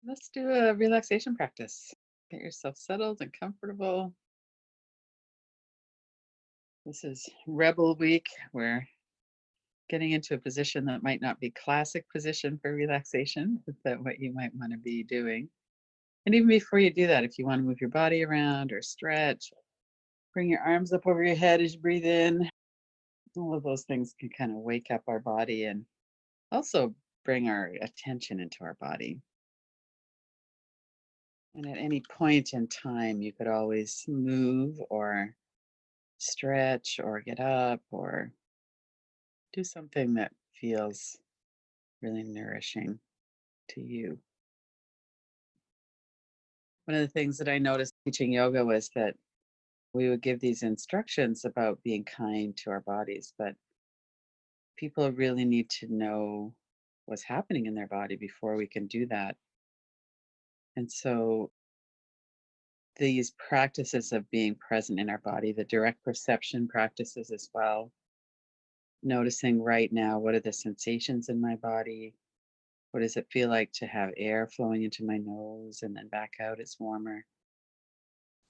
Let's do a relaxation practice. Get yourself settled and comfortable. This is Rebel Week. We're getting into a position that might not be classic position for relaxation, but that what you might want to be doing. And even before you do that, if you want to move your body around or stretch, bring your arms up over your head as you breathe in. All of those things can kind of wake up our body and also bring our attention into our body. And at any point in time, you could always move or stretch or get up or do something that feels really nourishing to you. One of the things that I noticed teaching yoga was that we would give these instructions about being kind to our bodies, but people really need to know what's happening in their body before we can do that. And so these practices of being present in our body, the direct perception practices as well, noticing right now what are the sensations in my body. What does it feel like to have air flowing into my nose and then back out? It's warmer.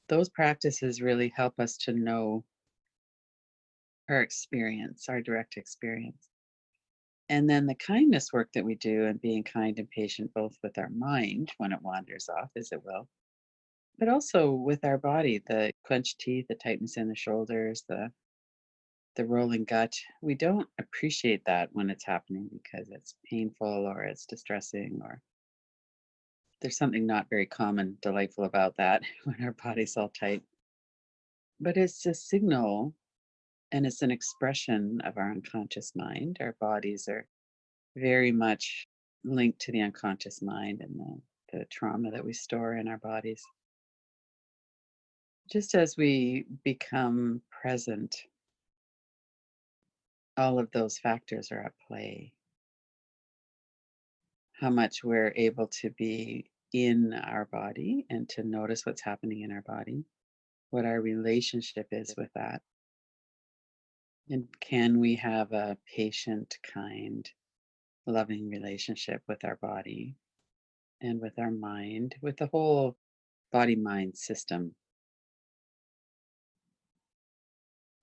Those practices really help us to know our experience, our direct experience. And then the kindness work that we do and being kind and patient, both with our mind when it wanders off, as it will, but also with our body, the clenched teeth, the tightness in the shoulders, the rolling gut. We don't appreciate that when it's happening because it's painful or it's distressing or there's something not very calm and delightful about that when our body's all tight. But it's a signal and it's an expression of our unconscious mind. Our bodies are very much linked to the unconscious mind and the trauma that we store in our bodies. Just as we become present, all of those factors are at play. How much we're able to be in our body and to notice what's happening in our body, what our relationship is with that. And can we have a patient, kind, loving relationship with our body and with our mind, with the whole body mind system?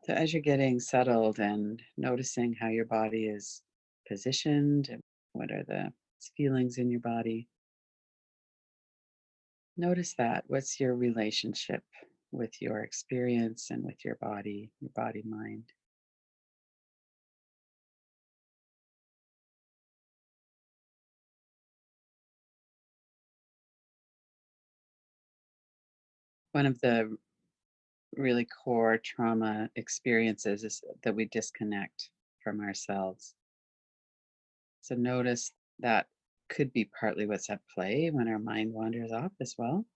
So, as you're getting settled and noticing how your body is positioned, and what are the feelings in your body, notice that. What's your relationship with your experience and with your body mind? One of the really core trauma experiences is that we disconnect from ourselves. So notice that could be partly what's at play when our mind wanders off as well.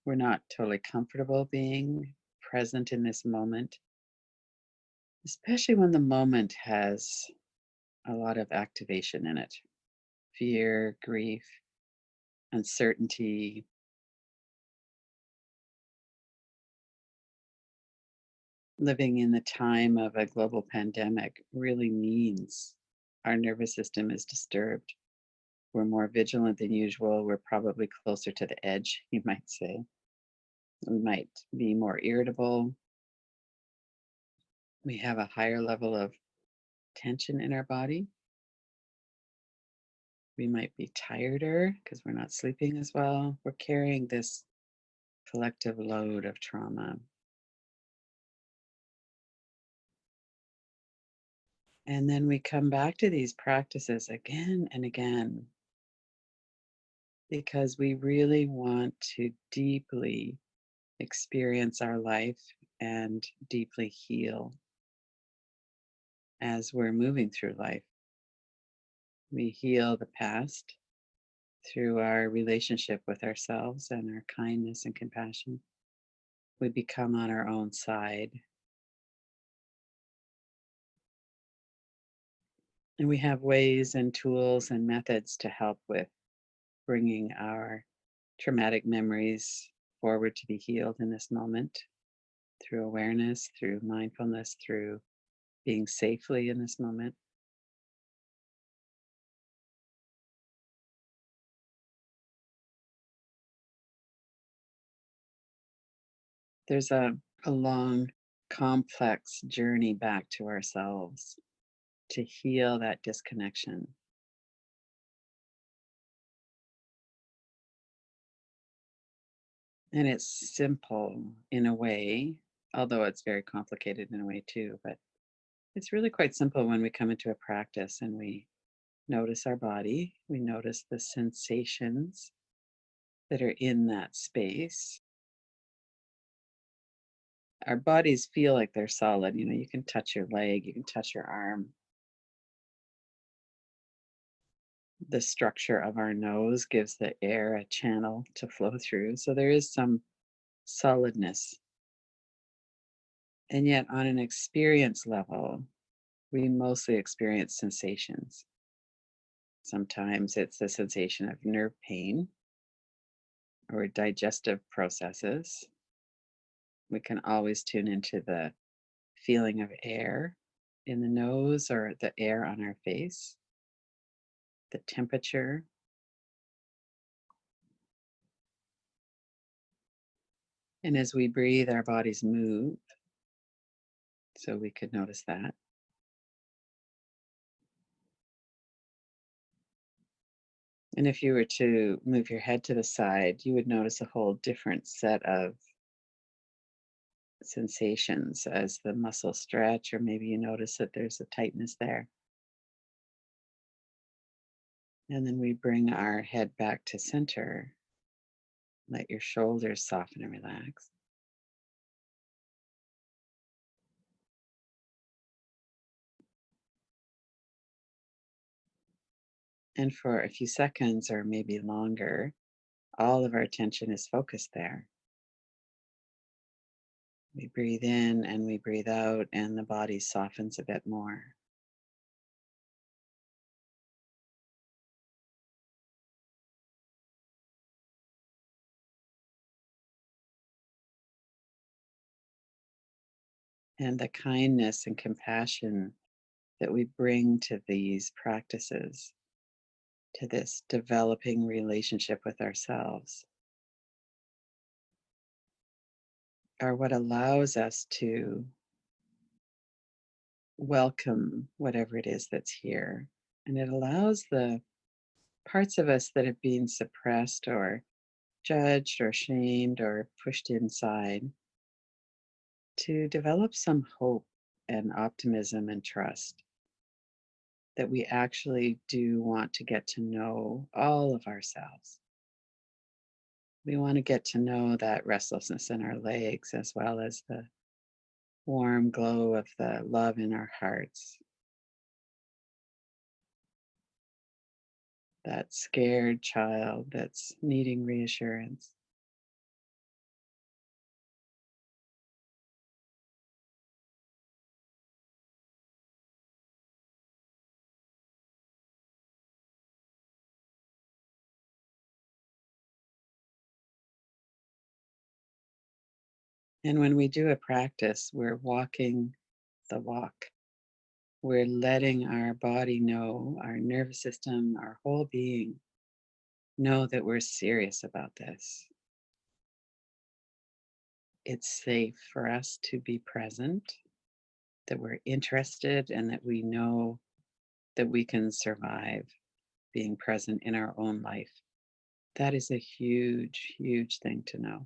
We're not totally comfortable being present in this moment, especially when the moment has a lot of activation in it: fear, grief, uncertainty. Living in the time of a global pandemic really means our nervous system is disturbed. We're more vigilant than usual. We're probably closer to the edge, you might say. We might be more irritable. We have a higher level of tension in our body. We might be tireder because we're not sleeping as well. We're carrying this collective load of trauma. And then we come back to these practices again and again because we really want to deeply experience our life and deeply heal as we're moving through life. We heal the past through our relationship with ourselves and our kindness and compassion. We become on our own side. And we have ways and tools and methods to help with bringing our traumatic memories forward to be healed in this moment through awareness, through mindfulness, through being safely in this moment. There's a long, complex journey back to ourselves to heal that disconnection. And it's simple in a way, although it's very complicated in a way too. But it's really quite simple when we come into a practice and we notice our body, we notice the sensations that are in that space. Our bodies feel like they're solid. You know, you can touch your leg, you can touch your arm. The structure of our nose gives the air a channel to flow through. So there is some solidness. And yet, on an experience level, we mostly experience sensations. Sometimes it's the sensation of nerve pain or digestive processes. We can always tune into the feeling of air in the nose or the air on our face, the temperature. And as we breathe, our bodies move. So we could notice that. And if you were to move your head to the side, you would notice a whole different set of sensations as the muscles stretch, or maybe you notice that there's a tightness there. And then we bring our head back to center. Let your shoulders soften and relax. And for a few seconds or maybe longer, all of our attention is focused there. We breathe in and we breathe out, and the body softens a bit more. And the kindness and compassion that we bring to these practices, to this developing relationship with ourselves, are what allows us to welcome whatever it is that's here. And it allows the parts of us that have been suppressed or judged or shamed or pushed inside to develop some hope and optimism and trust that we actually do want to get to know all of ourselves. We want to get to know that restlessness in our legs as well as the warm glow of the love in our hearts, that scared child that's needing reassurance. And when we do a practice, we're walking the walk. We're letting our body know, our nervous system, our whole being know that we're serious about this. It's safe for us to be present, that we're interested, and that we know that we can survive being present in our own life. That is a huge, huge thing to know.